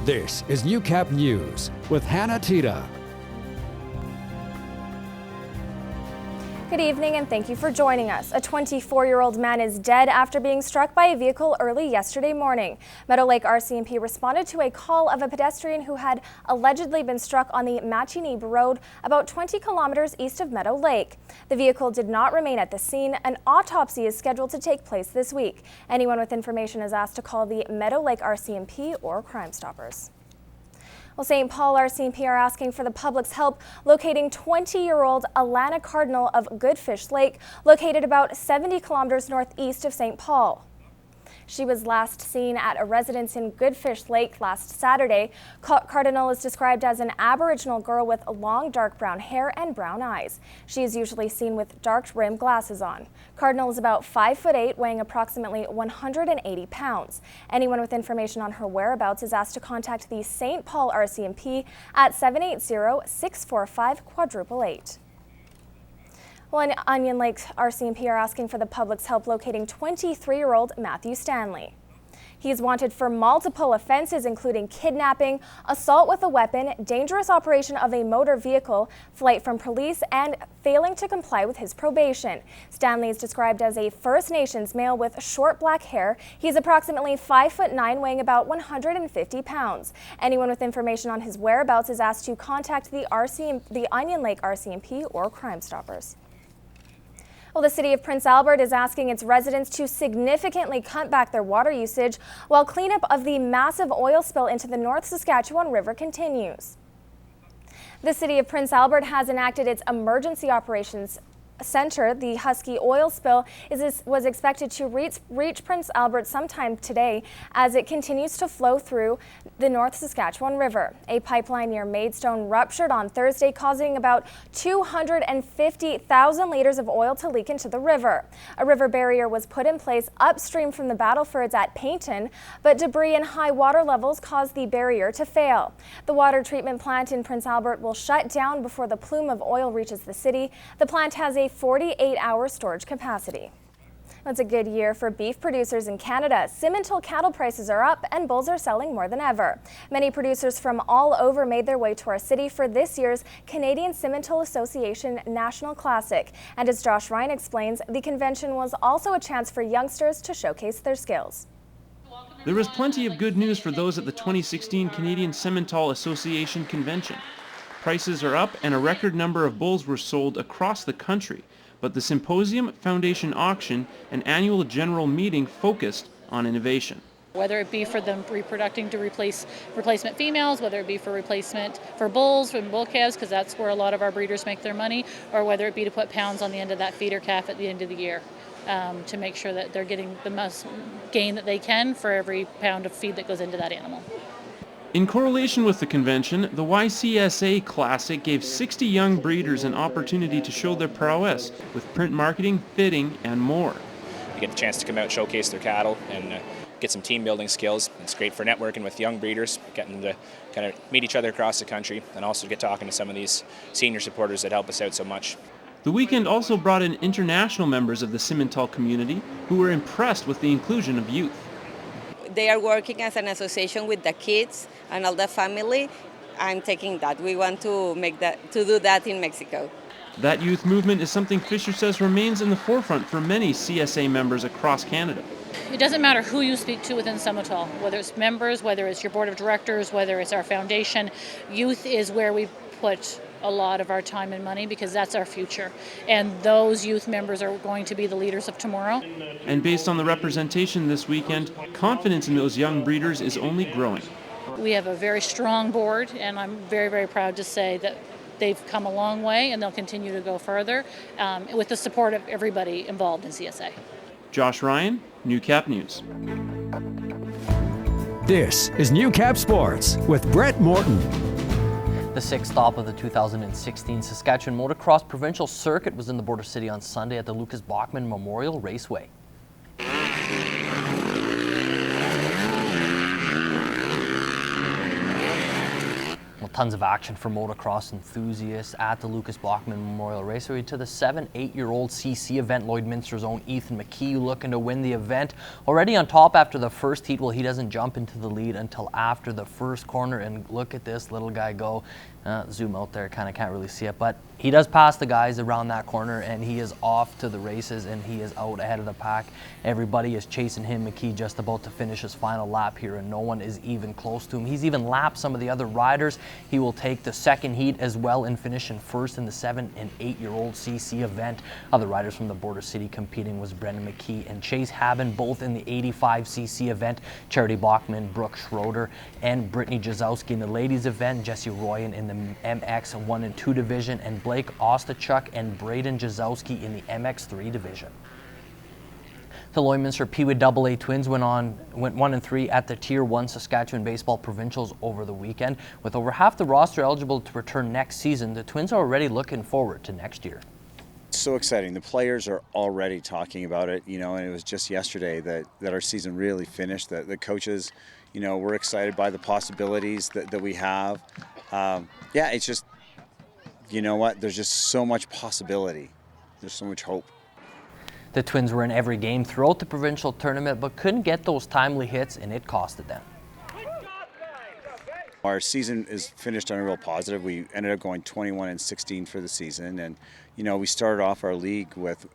This is Newcap News with Hannah Tita. Good evening and thank you for joining us. A 24-year-old man is dead after being struck by a vehicle early yesterday morning. Meadow Lake RCMP responded to a call of a pedestrian who had allegedly been struck on the Machinib Road about 20 kilometers east of Meadow Lake. The vehicle did not remain at the scene. An autopsy is scheduled to take place this week. Anyone with information is asked to call the Meadow Lake RCMP or Crime Stoppers. Well, St. Paul RCMP are asking for the public's help locating 20-year-old Alana Cardinal of Goodfish Lake, located about 70 kilometers northeast of St. Paul. She was last seen at a residence in Goodfish Lake last Saturday. Cardinal is described as an Aboriginal girl with long dark brown hair and brown eyes. She is usually seen with dark rimmed glasses on. Cardinal is about 5'8", weighing approximately 180 pounds. Anyone with information on her whereabouts is asked to contact the St. Paul RCMP at 780-645-888. Well, in Onion Lake, RCMP are asking for the public's help locating 23-year-old Matthew Stanley. He is wanted for multiple offenses, including kidnapping, assault with a weapon, dangerous operation of a motor vehicle, flight from police, and failing to comply with his probation. Stanley is described as a First Nations male with short black hair. He is approximately 5'9", weighing about 150 pounds. Anyone with information on his whereabouts is asked to contact the Onion Lake RCMP or Crime Stoppers. Well, the city of Prince Albert is asking its residents to significantly cut back their water usage while cleanup of the massive oil spill into the North Saskatchewan River continues. The city of Prince Albert has enacted its Emergency Operations Center. The Husky oil spill was expected to reach Prince Albert sometime today as it continues to flow through the North Saskatchewan River. A pipeline near Maidstone ruptured on Thursday, causing about 250,000 liters of oil to leak into the river. A river barrier was put in place upstream from the Battlefords at Payton, but debris and high water levels caused the barrier to fail. The water treatment plant in Prince Albert will shut down before the plume of oil reaches the city. The plant has a 48-hour storage capacity. It's a good year for beef producers in Canada. Simmental cattle prices are up and bulls are selling more than ever. Many producers from all over made their way to our city for this year's Canadian Simmental Association National Classic. And as Josh Ryan explains, the convention was also a chance for youngsters to showcase their skills. There was plenty of good news for those at the 2016 Canadian Simmental Association Convention. Prices are up and a record number of bulls were sold across the country, but the symposium, foundation auction, and annual general meeting focused on innovation. Whether it be for them reproducing to replacement females, whether it be for replacement for bulls and bull calves, because that's where a lot of our breeders make their money, or whether it be to put pounds on the end of that feeder calf at the end of the year, to make sure that they're getting the most gain that they can for every pound of feed that goes into that animal. In correlation with the convention, the CKSA Classic gave 60 young breeders an opportunity to show their prowess with print marketing, fitting, and more. You get the chance to come out and showcase their cattle and get some team building skills. It's great for networking with young breeders, getting them to kind of meet each other across the country, and also get talking to some of these senior supporters that help us out so much. The weekend also brought in international members of the Simmental community who were impressed with the inclusion of youth. They are working as an association with the kids and all the family. I'm taking that. We want to do that in Mexico. That youth movement is something Fisher says remains in the forefront for many CSA members across Canada. It doesn't matter who you speak to within Simmental, whether it's members, whether it's your board of directors, whether it's our foundation. Youth is where we put a lot of our time and money because that's our future. And those youth members are going to be the leaders of tomorrow. And based on the representation this weekend, confidence in those young breeders is only growing. We have a very strong board, and I'm very, very proud to say that they've come a long way and they'll continue to go further with the support of everybody involved in CSA. Josh Ryan, Newcap News. This is Newcap Sports with Brett Morton. The sixth stop of the 2016 Saskatchewan Motocross Provincial Circuit was in the Border City on Sunday at the Bachman Memorial Raceway. Tons of action for motocross enthusiasts at the Lucas Bachman Memorial Raceway to the 7-8-year-old CC event. Lloydminster's own Ethan McKee looking to win the event. Already on top after the first heat. Well, he doesn't jump into the lead until after the first corner, and look at this little guy go. Zoom out there, kind of can't really see it, but he does pass the guys around that corner, and he is off to the races, and he is out ahead of the pack. Everybody is chasing him. McKee just about to finish his final lap here, and no one is even close to him. He's even lapped some of the other riders. He will take the second heat as well and finish in first in the 7- and 8-year-old CC event. Other riders from the Border City competing was Brendan McKee and Chase Haben, both in the 85cc event. Charity Bachman, Brooke Schroeder, and Brittany Jazowski in the ladies event. Jesse Royan in the MX 1 and 2 division, and Blake Ostachuk and Braden Jazowski in the MX3 division. The Lloydminster Peewee AA Twins went 1 and 3 at the Tier 1 Saskatchewan Baseball Provincials over the weekend. With over half the roster eligible to return next season, the Twins are already looking forward to next year. So exciting. The players are already talking about it, and it was just yesterday that our season really finished. The coaches, we're excited by the possibilities that we have. Yeah, it's just, there's just so much possibility. There's so much hope. The Twins were in every game throughout the provincial tournament, but couldn't get those timely hits, and it costed them. Our season is finished on a real positive. We ended up going 21-16 for the season, and we started off our league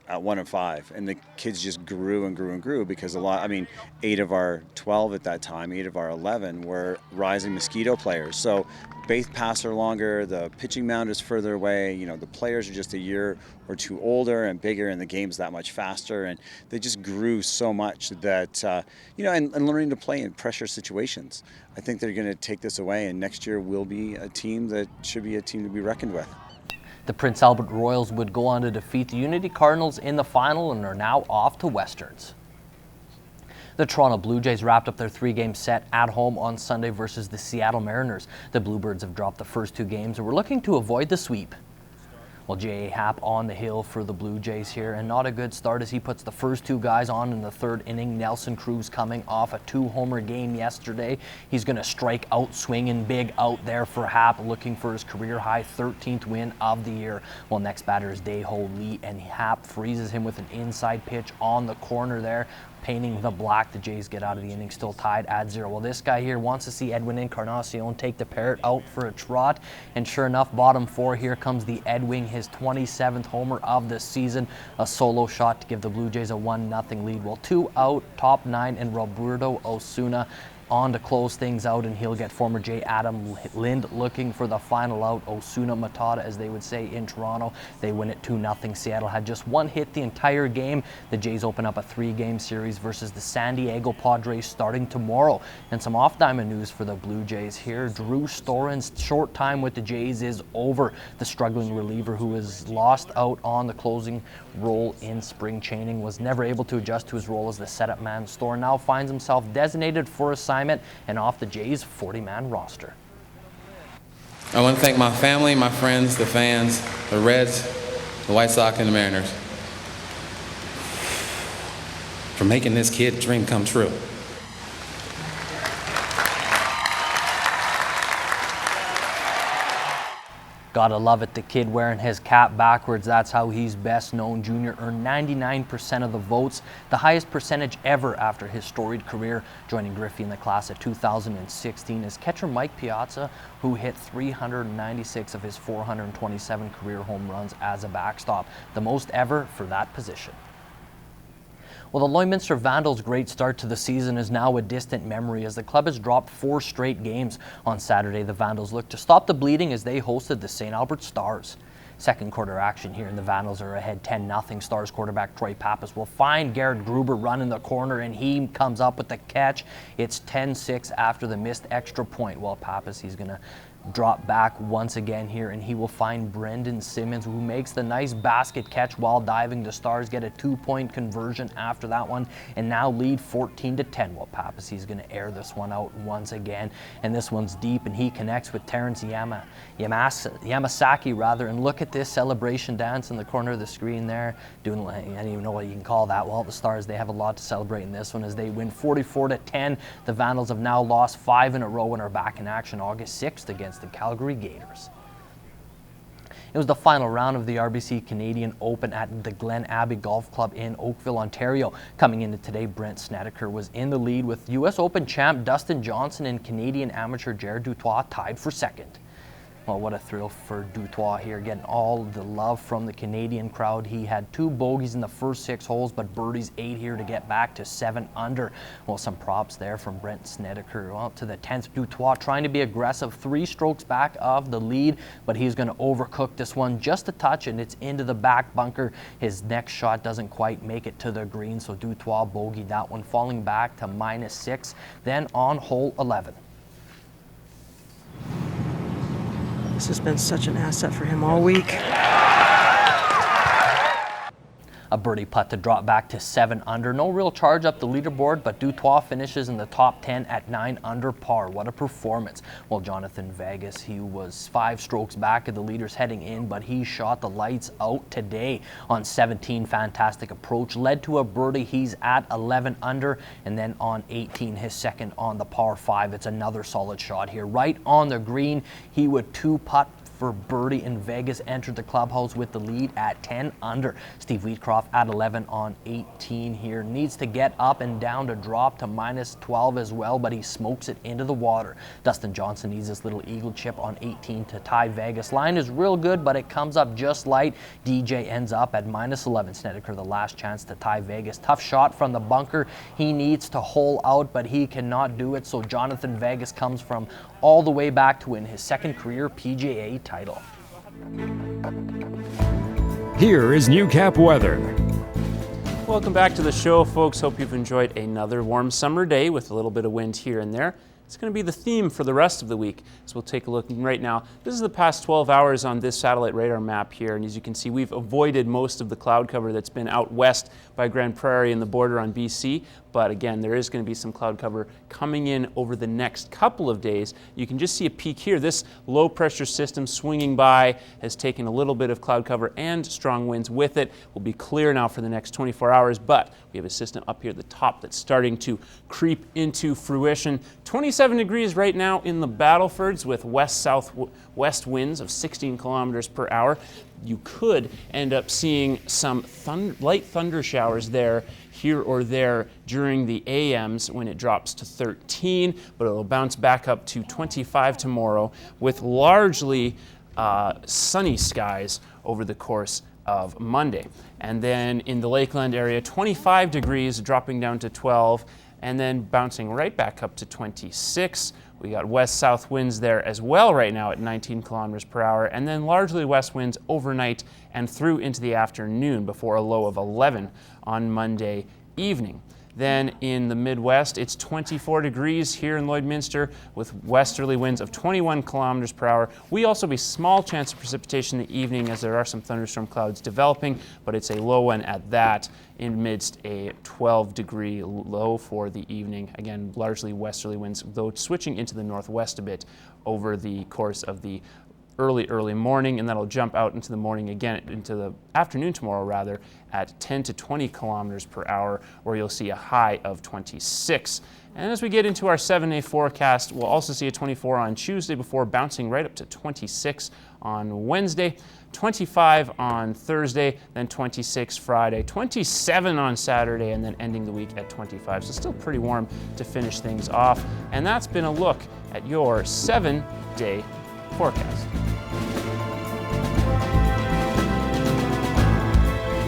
at 1 and 5, and the kids just grew and grew and grew because 8 of our 12 at that time, 8 of our 11 were rising mosquito players. So base paths are longer, the pitching mound is further away. The players are just a year or two older and bigger, and the game's that much faster, and they just grew so much that and learning to play in pressure situations. I think they're going to take this away, and next year will be a team that should be a team to be reckoned with. The Prince Albert Royals would go on to defeat the Unity Cardinals in the final and are now off to Westerns. The Toronto Blue Jays wrapped up their 3-game set at home on Sunday versus the Seattle Mariners. The Bluebirds have dropped the first 2 games and were looking to avoid the sweep. Well, J.A. Happ on the hill for the Blue Jays here, and not a good start as he puts the first 2 guys on in the 3rd inning. Nelson Cruz coming off a 2-homer game yesterday. He's going to strike out swinging big out there for Happ, looking for his career-high 13th win of the year. Well, next batter is Dae-Ho Lee, and Happ freezes him with an inside pitch on the corner there, painting the black. The Jays get out of the inning still tied at 0. Well, this guy here wants to see Edwin Encarnacion take the Parrot out for a trot, and sure enough, bottom 4, here comes the Edwing, his 27th homer of the season. A solo shot to give the Blue Jays a 1-0 lead. Well, 2 out, top 9, and Roberto Osuna on to close things out, and he'll get former J. Adam Lind looking for the final out. Osuna Matata, as they would say in Toronto. They win it 2-0. Seattle had just 1 hit the entire game. The Jays open up a 3-game series versus the San Diego Padres starting tomorrow. And some off-diamond news for the Blue Jays here. Drew Storen's short time with the Jays is over. The struggling reliever who was lost out on the closing role in spring training was never able to adjust to his role as the setup man. Storen now finds himself designated for assignment and off the Jays' 40-man roster. I want to thank my family, my friends, the fans, the Reds, the White Sox, and the Mariners for making this kid's dream come true. Gotta love it, the kid wearing his cap backwards, that's how he's best known. Junior earned 99% of the votes, the highest percentage ever after his storied career, joining Griffey in the class of 2016 is catcher Mike Piazza, who hit 396 of his 427 career home runs as a backstop, the most ever for that position. Well, the Lloydminster Vandals' great start to the season is now a distant memory as the club has dropped 4 straight games. On Saturday, the Vandals looked to stop the bleeding as they hosted the St. Albert Stars. Second quarter action here, and the Vandals are ahead 10-0. Stars quarterback Troy Pappas will find Garrett Gruber running the corner, and he comes up with the catch. It's 10-6 after the missed extra point. Well, Pappas, he's going to drop back once again here, and he will find Brendan Simmons, who makes the nice basket catch while diving. The Stars get a 2-point conversion after that one and now lead 14-10. Well, Pappas, he's going to air this one out once again, and this one's deep, and he connects with Terrence Yamasaki rather. And look at this celebration dance in the corner of the screen there, doing, I don't even know what you can call that. Well, the Stars, they have a lot to celebrate in this one as they win 44-10. The Vandals have now lost 5 in a row and are back in action August 6th against against the Calgary Gators. It was the final round of the RBC Canadian Open at the Glen Abbey Golf Club in Oakville, Ontario. Coming into today, Brent Snedeker was in the lead with U.S. Open champ Dustin Johnson and Canadian amateur Jared Dutois tied for second. Well, what a thrill for Dutois here, getting all the love from the Canadian crowd. He had 2 bogeys in the first 6 holes, but birdies 8 here to get back to 7 under. Well, some props there from Brent Snedeker. Well, to the 10th, Dutois trying to be aggressive, 3 strokes back of the lead, but he's going to overcook this one just a touch, and it's into the back bunker. His next shot doesn't quite make it to the green, so Dutois bogeyed that one, falling back to -6. Then on hole 11. This has been such an asset for him all week. A birdie putt to drop back to 7 under. No real charge up the leaderboard, but Dutois finishes in the top 10 at 9 under par. What a performance. Well, Jonathan Vegas, he was 5 strokes back of the leaders heading in, but he shot the lights out today on 17. Fantastic approach. Led to a birdie. He's at 11 under. And then on 18, his second on the par 5. It's another solid shot here. Right on the green, he would 2-putt for birdie, and Vegas entered the clubhouse with the lead at 10 under. Steve Wheatcroft at 11 on 18 here. Needs to get up and down to drop to -12 as well, but he smokes it into the water. Dustin Johnson needs this little eagle chip on 18 to tie Vegas. Line is real good, but it comes up just light. DJ ends up at -11. Snedeker, the last chance to tie Vegas. Tough shot from the bunker. He needs to hole out, but he cannot do it, so Jonathan Vegas comes from all the way back to win his second career PGA title. Here is Newcap weather. Welcome back to the show, folks. Hope you've enjoyed another warm summer day with a little bit of wind here and there. It's going to be the theme for the rest of the week. So we'll take a look right now. This is the past 12 hours on this satellite radar map here. And as you can see, we've avoided most of the cloud cover that's been out west by Grand Prairie and the border on BC. But again, there is going to be some cloud cover coming in over the next couple of days. You can just see a peak here. This low pressure system swinging by has taken a little bit of cloud cover and strong winds with it. Will be clear now for the next 24 hours, but we have a system up here at the top that's starting to creep into fruition. 27 degrees right now in the Battlefords with west-southwest winds of 16 kilometers per hour. You could end up seeing some light thunder showers there, here or there during the AMs when it drops to 13, but it'll bounce back up to 25 tomorrow with largely sunny skies over the course of Monday. And then in the Lakeland area, 25 degrees dropping down to 12 and then bouncing right back up to 26. We got west-south winds there as well right now at 19 kilometers per hour, and then largely west winds overnight and through into the afternoon before a low of 11 on Monday evening. Then in the Midwest, it's 24 degrees here in Lloydminster with westerly winds of 21 kilometers per hour. We also have a small chance of precipitation in the evening as there are some thunderstorm clouds developing, but it's a low one at that amidst a 12-degree low for the evening. Again, largely westerly winds, though switching into the northwest a bit over the course of the early morning, and that'll jump out into the morning again, into the afternoon tomorrow rather, at 10 to 20 kilometers per hour, where you'll see a high of 26. And as we get into our 7-day forecast, we'll also see a 24 on Tuesday before bouncing right up to 26 on Wednesday, 25 on Thursday, then 26 Friday, 27 on Saturday, and then ending the week at 25. So still pretty warm to finish things off. And that's been a look at your 7-day forecast.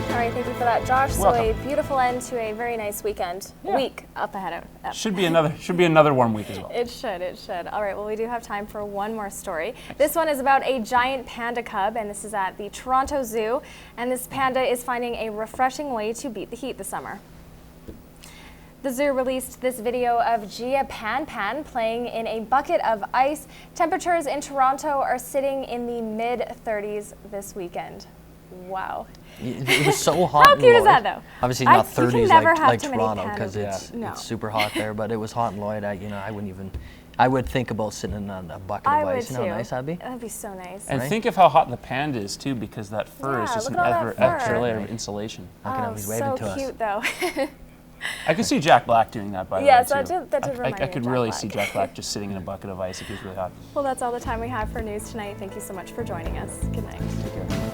All right, thank you for that, Josh. Welcome. So a beautiful end to a very nice week up ahead of. Should be another warm week as well. It should. All right, well, we do have time for one more story. This one is about a giant panda cub, and this is at the Toronto Zoo. And this panda is finding a refreshing way to beat the heat this summer. The zoo released this video of Gia Pan Pan playing in a bucket of ice. Temperatures in Toronto are sitting in the mid-30s this weekend. Wow. It was so hot. How cute is that, though? Obviously not 30s like too Toronto, many because pandas. it's super hot there, but it was hot in Lloyd. I would think about sitting in a bucket of ice. You know how nice that'd be? That'd be so nice. And think of how hot the panda is too, because that fur is just an extra layer of insulation. Oh, He's waving to us. So cute, though. I could see Jack Black doing that, by the way. Yes, too. that did remind me I of could Jack really Black. see Jack Black just sitting in a bucket of ice if he was really hot. Well, that's all the time we have for news tonight. Thank you so much for joining us. Good night. Take care.